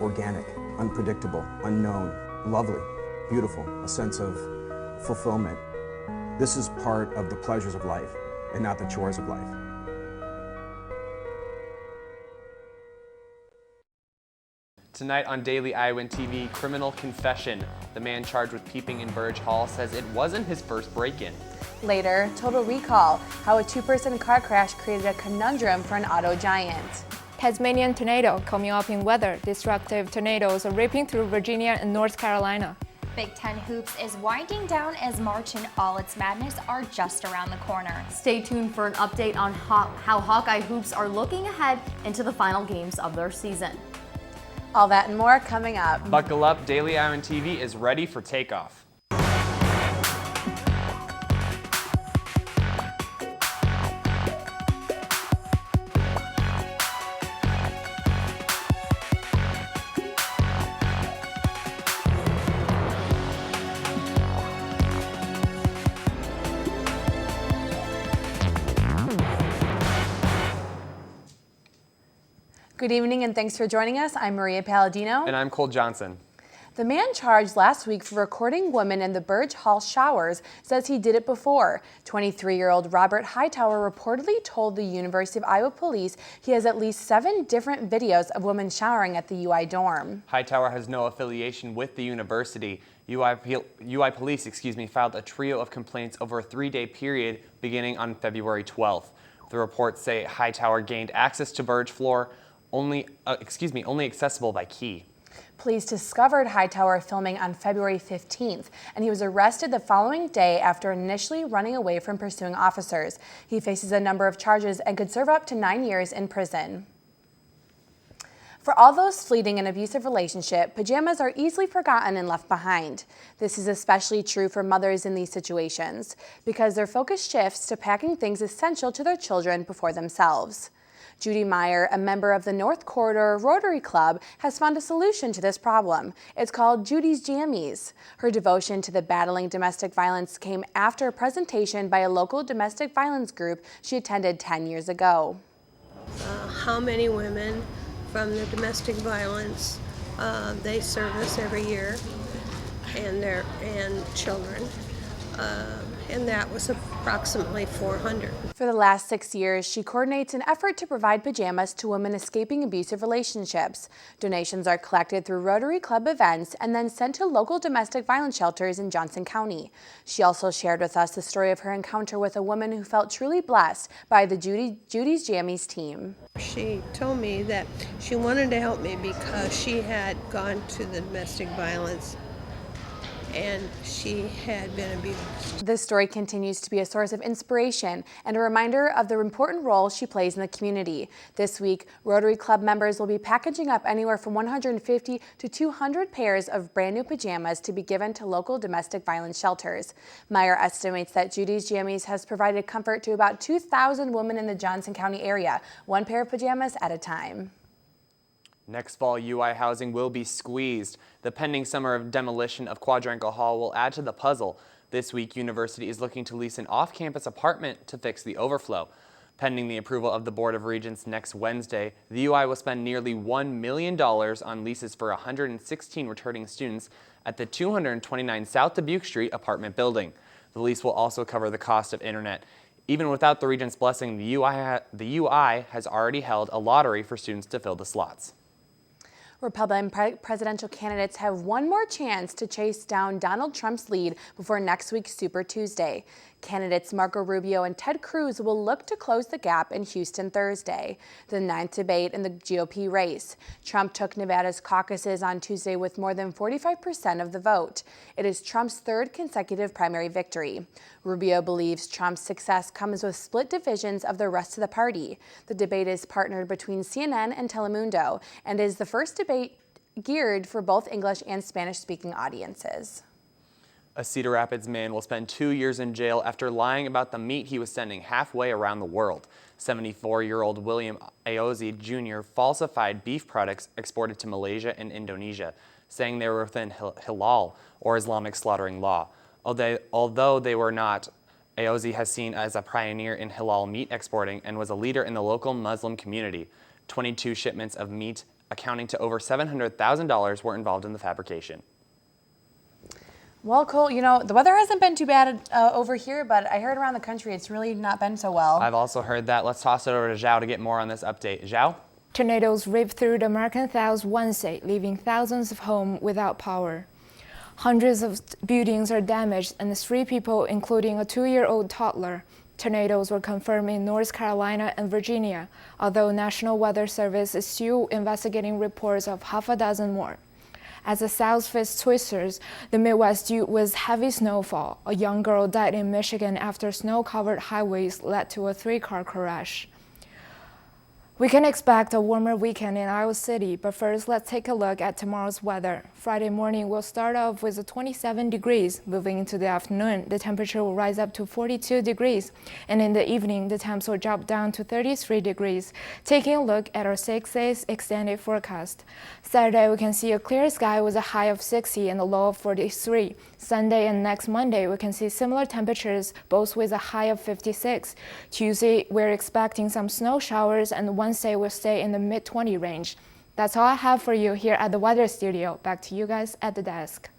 organic, unpredictable, unknown, lovely, beautiful, a sense of fulfillment. This is part of the pleasures of life and not the chores of life. Tonight on Daily Iowan TV, criminal confession. The man charged with peeping in Burge Hall says it wasn't his first break-in. Later, Total Recall, how a two-person car crash created a conundrum for an auto giant. Tasmanian tornado coming up in weather. Destructive tornadoes are ripping through Virginia and North Carolina. Big Ten Hoops is winding down as March and all its madness are just around the corner. Stay tuned for an update on how Hawkeye Hoops are looking ahead into the final games of their season. All that and more coming up. Buckle up, Daily Iowan TV is ready for takeoff. Good evening and thanks for joining us. I'm Maria Palladino. And I'm Cole Johnson. The man charged last week for recording women in the Burge Hall showers says he did it before. 23-year-old Robert Hightower reportedly told the University of Iowa police he has at least 7 different videos of women showering at the UI dorm. Hightower has no affiliation with the university. UI police filed a trio of complaints over a 3-day period beginning on February 12th. The reports say Hightower gained access to Burge floor only accessible by key. Police discovered Hightower filming on February 15th, and he was arrested the following day after initially running away from pursuing officers. He faces a number of charges and could serve up to 9 years in prison. For all those fleeting an abusive relationship, pajamas are easily forgotten and left behind. This is especially true for mothers in these situations, because their focus shifts to packing things essential to their children before themselves. Judy Meyer, a member of the North Corridor Rotary Club, has found a solution to this problem. It's called Judy's Jammies. Her devotion to the battling domestic violence came after a presentation by a local domestic violence group she attended 10 years ago. How many women from the domestic violence they service every year, and children. And that was approximately 400. For the last 6 years, she coordinates an effort to provide pajamas to women escaping abusive relationships. Donations are collected through Rotary Club events and then sent to local domestic violence shelters in Johnson County. She also shared with us the story of her encounter with a woman who felt truly blessed by the Judy's Jammies team. She told me that she wanted to help me because she had gone to the domestic violence and she had been abused. This story continues to be a source of inspiration and a reminder of the important role she plays in the community. This week, Rotary Club members will be packaging up anywhere from 150 to 200 pairs of brand new pajamas to be given to local domestic violence shelters. Meyer estimates that Judy's Jammies has provided comfort to about 2,000 women in the Johnson County area, 1 pair of pajamas at a time. Next fall, UI housing will be squeezed. The pending summer demolition of Quadrangle Hall will add to the puzzle. This week, University is looking to lease an off-campus apartment to fix the overflow. Pending the approval of the Board of Regents next Wednesday, the UI will spend nearly $1 million on leases for 116 returning students at the 229 South Dubuque Street apartment building. The lease will also cover the cost of internet. Even without the Regents' blessing, the UI has already held a lottery for students to fill the slots. Republican presidential candidates have one more chance to chase down Donald Trump's lead before next week's Super Tuesday. Candidates Marco Rubio and Ted Cruz will look to close the gap in Houston Thursday, the 9th debate in the GOP race. Trump took Nevada's caucuses on Tuesday with more than 45% of the vote. It is Trump's 3rd consecutive primary victory. Rubio believes Trump's success comes with split divisions of the rest of the party. The debate is partnered between CNN and Telemundo and is the first debate geared for both English and Spanish-speaking audiences. A Cedar Rapids man will spend 2 years in jail after lying about the meat he was sending halfway around the world. 74-year-old William Aozi Jr. falsified beef products exported to Malaysia and Indonesia, saying they were within halal, or Islamic slaughtering law. Although they were not, Aozi has seen as a pioneer in halal meat exporting and was a leader in the local Muslim community. 22 shipments of meat accounting to over $700,000 were involved in the fabrication. Well, Cole, you know, the weather hasn't been too bad over here, but I heard around the country it's really not been so well. I've also heard that. Let's toss it over to Zhao to get more on this update. Zhao? Tornadoes ripped through the American South Wednesday, leaving thousands of homes without power. Hundreds of buildings are damaged and 3 people, including a 2-year-old toddler. Tornadoes were confirmed in North Carolina and Virginia, although National Weather Service is still investigating reports of half a dozen more. As the South faced twisters, the Midwest dealt with heavy snowfall. A young girl died in Michigan after snow-covered highways led to a 3-car crash. We can expect a warmer weekend in Iowa City, but first let's take a look at tomorrow's weather. Friday morning will start off with 27 degrees. Moving into the afternoon, the temperature will rise up to 42 degrees, and in the evening, the temps will drop down to 33 degrees. Taking a look at our 6 days extended forecast. Saturday, we can see a clear sky with a high of 60 and a low of 43. Sunday and next Monday, we can see similar temperatures, both with a high of 56. Tuesday, we're expecting some snow showers, and Wednesday will stay in the mid-20 range. That's all I have for you here at the weather studio. Back to you guys at the desk.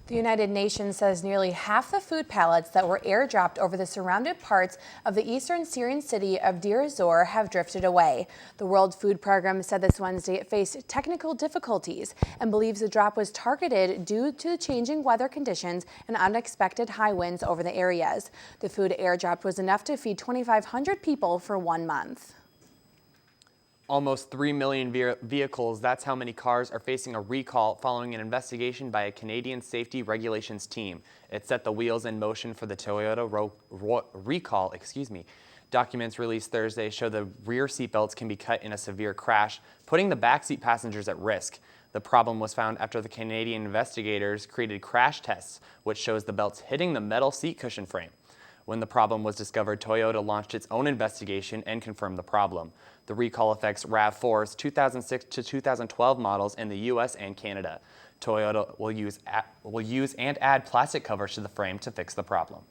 The United Nations says nearly half the food pallets that were airdropped over the surrounded parts of the eastern Syrian city of Deir ez-Zor have drifted away. The World Food Program said this Wednesday it faced technical difficulties and believes the drop was targeted due to the changing weather conditions and unexpected high winds over the areas. The food airdropped was enough to feed 2,500 people for 1 month. Almost 3 million vehicles, that's how many cars are facing a recall following an investigation by a Canadian safety regulations team. It set the wheels in motion for the Toyota recall. Documents released Thursday show the rear seatbelts can be cut in a severe crash, putting the backseat passengers at risk. The problem was found after the Canadian investigators created crash tests, which shows the belts hitting the metal seat cushion frame. When the problem was discovered, Toyota launched its own investigation and confirmed the problem. The recall affects RAV4's 2006 to 2012 models in the U.S. and Canada. Toyota will use and add plastic covers to the frame to fix the problem.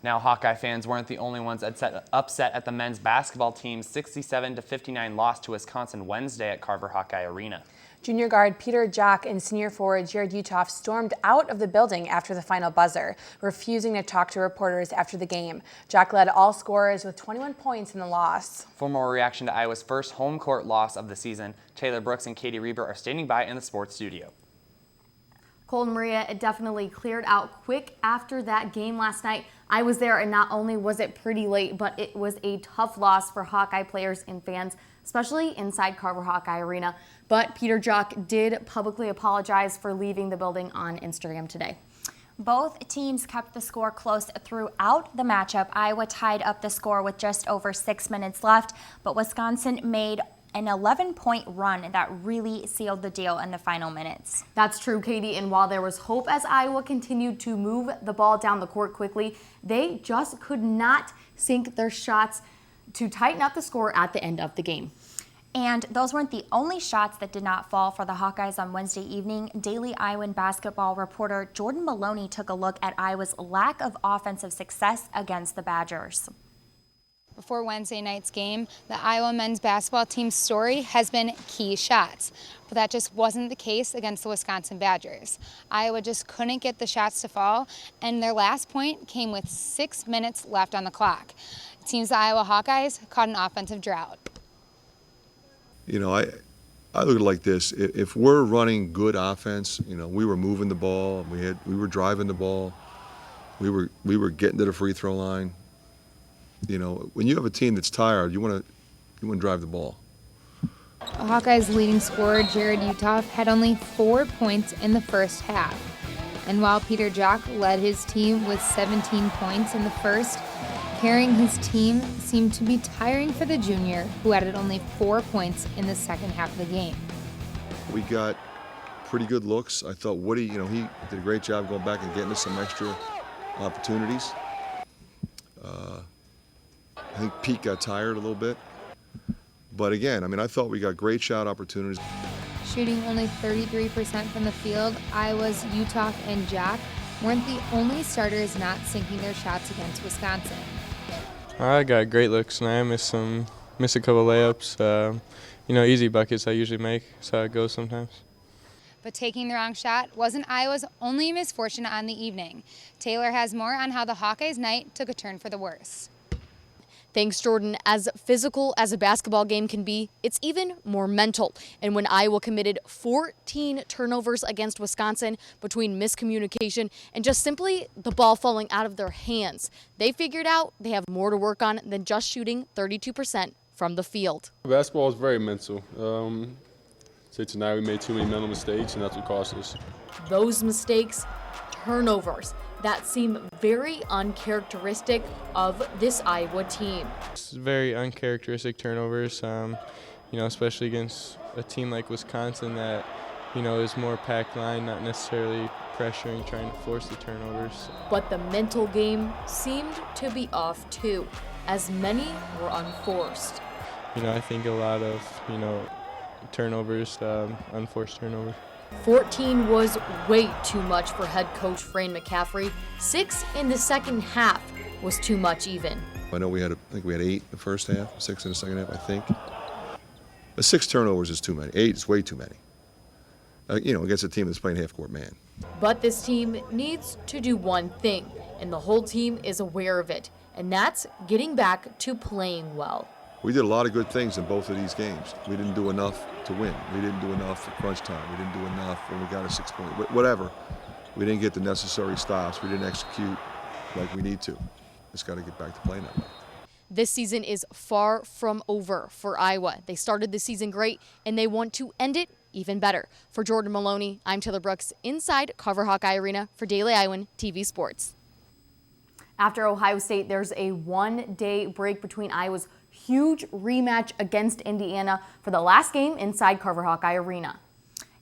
Now, Hawkeye fans weren't the only ones upset at the men's basketball team's 67-59 loss to Wisconsin Wednesday at Carver Hawkeye Arena. Junior guard Peter Jock and senior forward Jared Utoff stormed out of the building after the final buzzer, refusing to talk to reporters after the game. Jock led all scorers with 21 points in the loss. For more reaction to Iowa's first home court loss of the season, Taylor Brooks and Katie Reber are standing by in the sports studio. Cole and Maria, it definitely cleared out quick after that game last night. I was there, and not only was it pretty late, but it was a tough loss for Hawkeye players and fans, especially inside Carver Hawkeye Arena. But Peter Jock did publicly apologize for leaving the building on Instagram today. Both teams kept the score close throughout the matchup. Iowa tied up the score with just over 6 minutes left, but Wisconsin made an 11-point run that really sealed the deal in the final minutes. That's true, Katie, and while there was hope as Iowa continued to move the ball down the court quickly, they just could not sink their shots to tighten up the score at the end of the game. And those weren't the only shots that did not fall for the Hawkeyes on Wednesday evening. Daily Iowan basketball reporter Jordan Maloney took a look at Iowa's lack of offensive success against the Badgers. Before Wednesday night's game, the Iowa men's basketball team's story has been key shots, but that just wasn't the case against the Wisconsin Badgers. Iowa just couldn't get the shots to fall, and their last point came with 6 minutes left on the clock. It seems the Iowa Hawkeyes caught an offensive drought. You know, I look at it like this. If we're running good offense, you know, we were moving the ball, we were driving the ball, we were getting to the free throw line. You know, when you have a team that's tired, you want to drive the ball. The Hawkeyes' leading scorer, Jared Utoff, had only 4 points in the first half. And while Peter Jock led his team with 17 points in the first, carrying his team seemed to be tiring for the junior, who added only 4 points in the second half of the game. We got pretty good looks. I thought Woody, you know, he did a great job going back and getting us some extra opportunities. I think Pete got tired a little bit. But again, I mean, I thought we got great shot opportunities. Shooting only 33% from the field, Iowa's Utoff and Jock weren't the only starters not sinking their shots against Wisconsin. I got great looks, and I missed a couple layups. easy buckets I usually make. That's how it goes sometimes. But taking the wrong shot wasn't Iowa's only misfortune on the evening. Taylor has more on how the Hawkeyes' night took a turn for the worse. Thanks, Jordan. As physical as a basketball game can be, it's even more mental. And when Iowa committed 14 turnovers against Wisconsin between miscommunication and just simply the ball falling out of their hands, they figured out they have more to work on than just shooting 32% from the field. Basketball is very mental. Say tonight we made too many mental mistakes, and that's what cost us. Those mistakes, turnovers, that seem very uncharacteristic of this Iowa team. It's very uncharacteristic turnovers, especially against a team like Wisconsin that, is more packed line, not necessarily pressuring, trying to force the turnovers. But the mental game seemed to be off too, as many were unforced. I think a lot of, turnovers, unforced turnovers. 14 was way too much for head coach Fran McCaffrey. 6 in the second half was too much even. I know we had 8 in the first half, 6 in the second half, I think. But 6 turnovers is too many. 8 is way too many. Against a team that's playing half-court man. But this team needs to do one thing, and the whole team is aware of it, and that's getting back to playing well. We did a lot of good things in both of these games. We didn't do enough to win. We didn't do enough at crunch time. We didn't do enough when we got a 6-point, whatever. We didn't get the necessary stops. We didn't execute like we need to. Just got to get back to playing that way. This season is far from over for Iowa. They started the season great, and they want to end it even better. For Jordan Maloney, I'm Taylor Brooks, inside Carver Hawkeye Arena for Daily Iowan TV Sports. After Ohio State, there's a one-day break between Iowa's huge rematch against Indiana for the last game inside Carver Hawkeye Arena.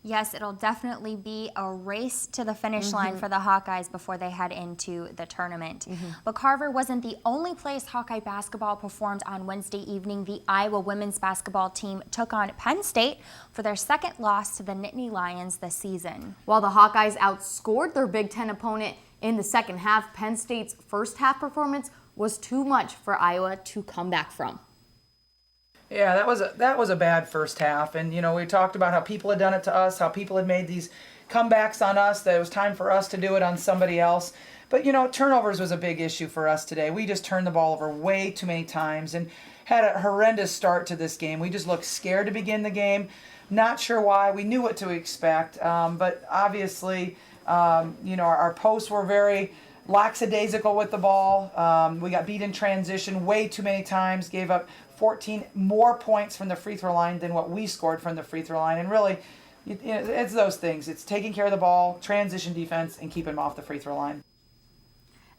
Yes, it'll definitely be a race to the finish line for the Hawkeyes before they head into the tournament. But Carver wasn't the only place Hawkeye basketball performed on Wednesday evening. The Iowa women's basketball team took on Penn State for their second loss to the Nittany Lions this season. While the Hawkeyes outscored their Big Ten opponent in the second half, Penn State's first half performance was too much for Iowa to come back from. Yeah, that was a bad first half, and we talked about how people had done it to us, how people had made these comebacks on us, that it was time for us to do it on somebody else. But turnovers was a big issue for us today. We just turned the ball over way too many times and had a horrendous start to this game. We just looked scared to begin the game, not sure why. We knew what to expect, but obviously, our posts were very lackadaisical with the ball. We got beat in transition way too many times, gave up 14 more points from the free throw line than what we scored from the free throw line. And really, it's those things. It's taking care of the ball, transition defense, and keeping them off the free throw line.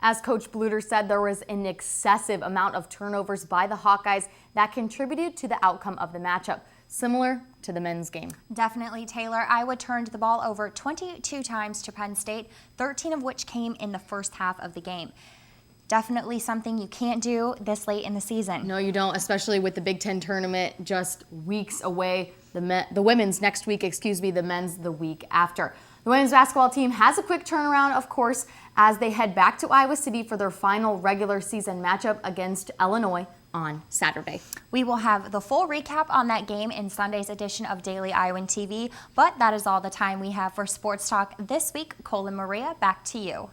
As Coach Bluter said, there was an excessive amount of turnovers by the Hawkeyes that contributed to the outcome of the matchup, similar to the men's game. Definitely, Taylor. Iowa turned the ball over 22 times to Penn State, 13 of which came in the first half of the game. Definitely something you can't do this late in the season. No, you don't, especially with the Big Ten tournament just weeks away. The women's next week, the men's the week after. The women's basketball team has a quick turnaround, of course, as they head back to Iowa City for their final regular season matchup against Illinois on Saturday. We will have the full recap on that game in Sunday's edition of Daily Iowan TV, but that is all the time we have for Sports Talk this week. Cole and Maria, back to you.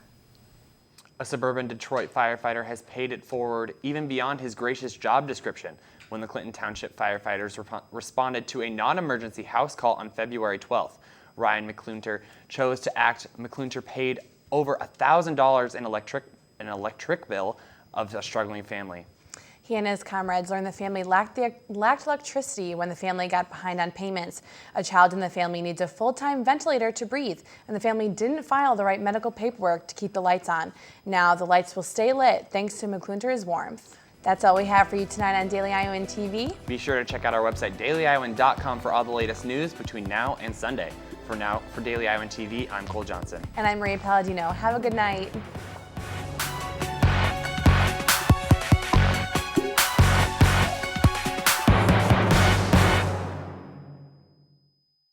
A suburban Detroit firefighter has paid it forward even beyond his gracious job description when the Clinton Township firefighters responded to a non-emergency house call on February 12th. Ryan McClunter chose to act. McClunter paid over $1,000 in electric bill of a struggling family. He and his comrades learned the family lacked electricity when the family got behind on payments. A child in the family needs a full-time ventilator to breathe, and the family didn't file the right medical paperwork to keep the lights on. Now the lights will stay lit thanks to McClunter's warmth. That's all we have for you tonight on Daily Iowan TV. Be sure to check out our website, dailyiowan.com, for all the latest news between now and Sunday. For Daily Iowan TV, I'm Cole Johnson. And I'm Maria Palladino. Have a good night.